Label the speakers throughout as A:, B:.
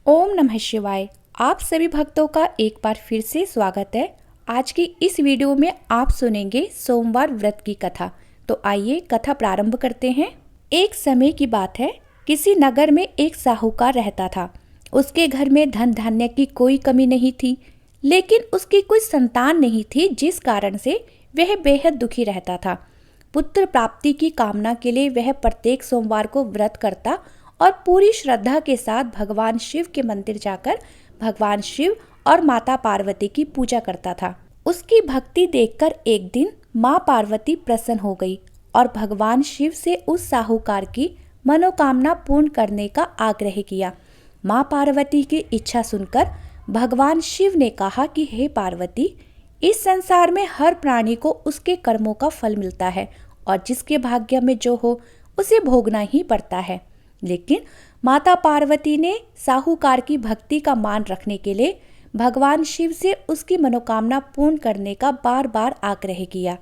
A: ओम नमः शिवाय। आप सभी भक्तों का एक बार फिर से स्वागत है। आज की इस वीडियो में आप सुनेंगे सोमवार व्रत की कथा। तो आइए कथा प्रारंभ करते हैं। एक समय की बात है, किसी नगर में एक साहूकार रहता था। उसके घर में धन धान्य की कोई कमी नहीं थी, लेकिन उसकी कोई संतान नहीं थी, जिस कारण से वह बेहद दुखी रहता था। पुत्र प्राप्ति की कामना के लिए वह प्रत्येक सोमवार को व्रत करता और पूरी श्रद्धा के साथ भगवान शिव के मंदिर जाकर भगवान शिव और माता पार्वती की पूजा करता था। उसकी भक्ति देखकर एक दिन माँ पार्वती प्रसन्न हो गई और भगवान शिव से उस साहूकार की मनोकामना पूर्ण करने का आग्रह किया। माँ पार्वती की इच्छा सुनकर भगवान शिव ने कहा कि हे पार्वती, इस संसार में हर प्राणी को उसके कर्मों का फल मिलता है और जिसके भाग्य में जो हो उसे भोगना ही पड़ता है। लेकिन माता पार्वती ने साहूकार की भक्ति का मान रखने के लिए भगवान शिव से उसकी मनोकामना पूर्ण करने का बार बार आग्रह किया।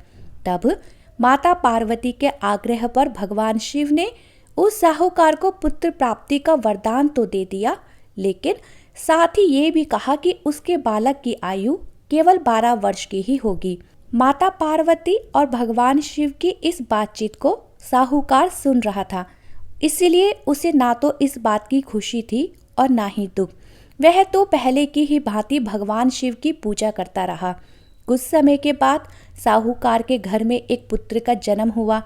A: तब माता पार्वती के आग्रह पर भगवान शिव ने उस साहूकार को पुत्र प्राप्ति का वरदान तो दे दिया, लेकिन साथ ही ये भी कहा कि उसके बालक की आयु केवल 12 वर्ष की ही होगी। माता पार्वती और भगवान शिव की इस बातचीत को साहूकार सुन रहा था, इसलिए उसे ना तो इस बात की खुशी थी और ना ही दुख। वह तो पहले की ही भांति भगवान शिव की पूजा करता रहा। कुछ समय के बाद साहूकार के घर में एक पुत्र का जन्म हुआ।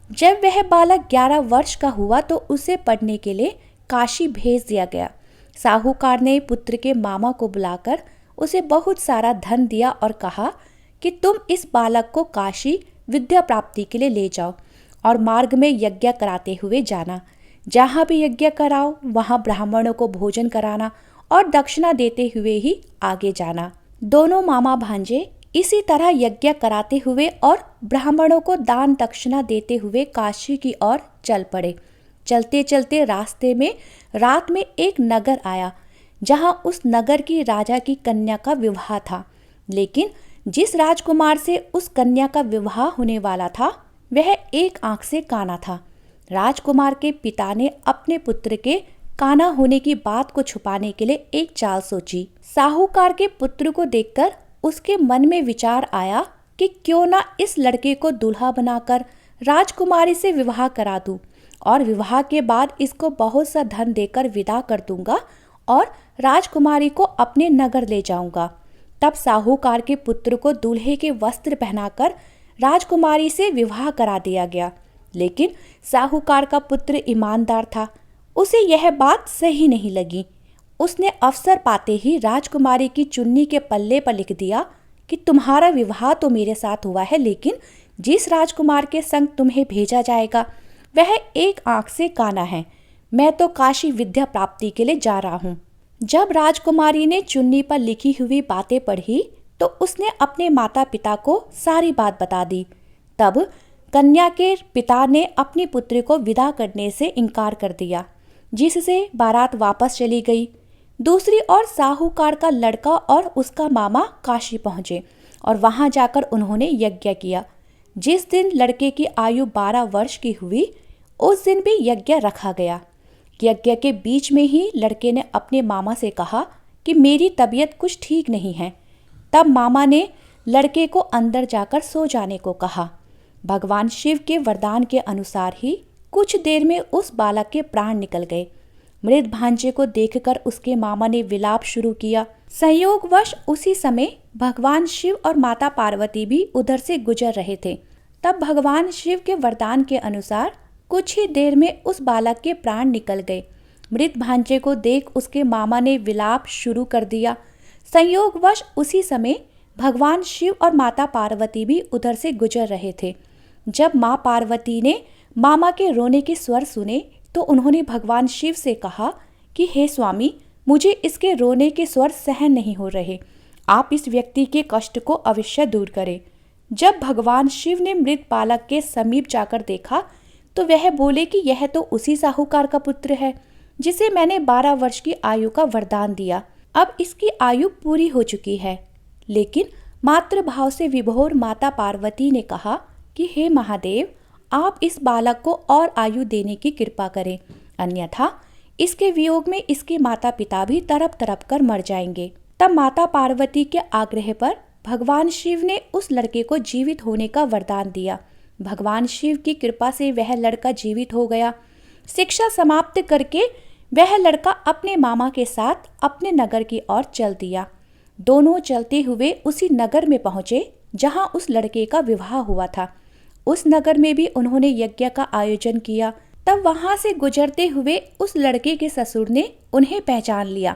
A: जब वह बालक 11 वर्ष का हुआ तो उसे पढ़ने के लिए काशी भेज दिया गया। साहूकार ने पुत्र के मामा को बुलाकर उसे बहुत सारा धन दिया और कहा कि तुम इस बालक को काशी विद्या प्राप्ति के लिए ले जाओ और मार्ग में यज्ञ कराते हुए जाना। जहाँ भी यज्ञ कराओ वहाँ ब्राह्मणों को भोजन कराना और दक्षिणा देते हुए ही आगे जाना। दोनों मामा भांजे इसी तरह यज्ञ कराते हुए और ब्राह्मणों को दान दक्षिणा देते हुए काशी की ओर चल पड़े। चलते चलते रास्ते में रात में एक नगर आया, जहाँ उस नगर की राजा की कन्या का विवाह था। लेकिन जिस राजकुमार से उस कन्या का विवाह होने वाला था वह एक आंख से काना था। राजकुमार के पिता ने अपने पुत्र के काना होने की बात को छुपाने के लिए एक चाल सोची। साहूकार के पुत्र को देखकर उसके मन में विचार आया कि क्यों ना इस लड़के को दूल्हा बनाकर राजकुमारी से विवाह करा दूं और विवाह के बाद इसको बहुत सा धन देकर विदा कर दूंगा और राजकुमारी को अपने नगर ले जाऊंगा। तब साहूकार के पुत्र को दूल्हे के वस्त्र पहनाकर राजकुमारी से विवाह करा दिया गया। लेकिन साहूकार का पुत्र ईमानदार था, उसे यह बात सही नहीं लगी। उसने अवसर पाते ही राजकुमारी की चुन्नी के पल्ले पर लिख दिया कि तुम्हारा विवाह तो मेरे साथ हुआ है, लेकिन जिस राजकुमार के संग तुम्हें भेजा जाएगा वह एक आंख से काना है। मैं तो काशी विद्या प्राप्ति के लिए जा रहा हूँ। जब राजकुमारी ने चुन्नी पर लिखी हुई बातें पढ़ी तो उसने अपने माता पिता को सारी बात बता दी। तब कन्या के पिता ने अपने पुत्र को विदा करने से इनकार कर दिया, जिससे बारात वापस चली गई। दूसरी ओर साहूकार का लड़का और उसका मामा काशी पहुंचे और वहां जाकर उन्होंने यज्ञ किया। जिस दिन लड़के की आयु 12 वर्ष की हुई उस दिन भी यज्ञ रखा गया। यज्ञ के बीच में ही लड़के ने अपने मामा से कहा कि मेरी तबीयत कुछ ठीक नहीं है। तब मामा ने लड़के को अंदर जाकर सो जाने को कहा। भगवान शिव के वरदान के अनुसार ही कुछ देर में उस बालक के प्राण निकल गए। मृत भांजे को देखकर उसके मामा ने विलाप शुरू किया। संयोगवश उसी समय भगवान शिव और माता पार्वती भी उधर से गुजर रहे थे। तब भगवान शिव के वरदान के अनुसार कुछ ही देर में उस बालक के प्राण निकल गए। मृत भांजे को देख उसके मामा ने विलाप शुरू कर दिया। संयोगवश उसी समय भगवान शिव और माता पार्वती भी उधर से गुजर रहे थे। जब माँ पार्वती ने मामा के रोने के स्वर सुने तो उन्होंने भगवान शिव से कहा कि हे स्वामी, मुझे इसके रोने के स्वर सहन नहीं हो रहे, आप इस व्यक्ति के कष्ट को अवश्य दूर करें। जब भगवान शिव ने मृत बालक के समीप जाकर देखा तो वह बोले कि यह तो उसी साहूकार का पुत्र है जिसे मैंने 12 वर्ष की आयु का वरदान दिया। अब इसकी आयु पूरी हो चुकी है। लेकिन मातृभाव से विभोर माता पार्वती ने कहा कि हे महादेव, आप इस बालक को और आयु देने की कृपा करें, अन्यथा इसके वियोग में इसके माता पिता भी तड़प तड़प कर मर जाएंगे। तब माता पार्वती के आग्रह पर भगवान शिव ने उस लड़के को जीवित होने का वरदान दिया। भगवान शिव की कृपा से वह लड़का जीवित हो गया। शिक्षा समाप्त करके वह लड़का अपने मामा के साथ अपने नगर की ओर चल दिया। दोनों चलते हुए उसी नगर में पहुंचे जहां उस लड़के का विवाह हुआ था। उस नगर में भी उन्होंने यज्ञ का आयोजन किया। तब वहां से गुजरते हुए उस लड़के के ससुर ने उन्हें पहचान लिया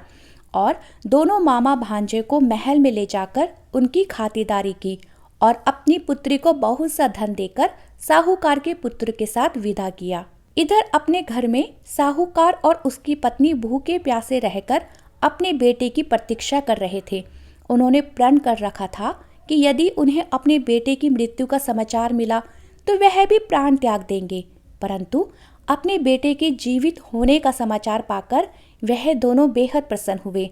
A: और दोनों मामा भांजे को महल में ले जाकर उनकी खातिरदारी की और अपनी पुत्री को बहुत सा धन देकर साहूकार के पुत्र के साथ विदा किया। इधर अपने घर में साहूकार और उसकी पत्नी भूखे प्यासे रहकर अपने बेटे की प्रतीक्षा कर रहे थे। उन्होंने प्रण कर रखा था कि यदि उन्हें अपने बेटे की मृत्यु का समाचार मिला तो वह भी प्राण त्याग देंगे, परंतु अपने बेटे के जीवित होने का समाचार पाकर वह दोनों बेहद प्रसन्न हुए।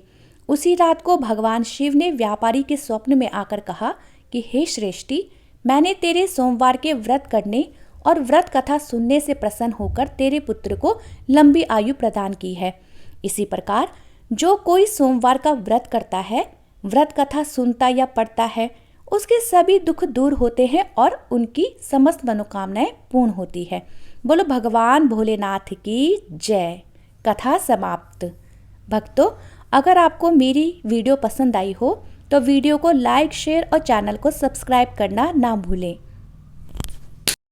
A: उसी रात को भगवान शिव ने व्यापारी के स्वप्न में आकर कहा कि हे श्रेष्ठी, मैंने तेरे सोमवार के व्रत करने और व्रत कथा सुनने से प्रसन्न होकर तेरे पुत्र को लंबी आयु प्रदान की है। इसी प्रकार जो कोई सोमवार का व्रत करता है, व्रत कथा सुनता या पढ़ता है, उसके सभी दुख दूर होते हैं और उनकी समस्त मनोकामनाएं पूर्ण होती है। बोलो भगवान भोलेनाथ की जय। कथा समाप्त। भक्तों, अगर आपको मेरी वीडियो पसंद आई हो तो वीडियो को लाइक, शेयर और चैनल को सब्सक्राइब करना ना भूलें।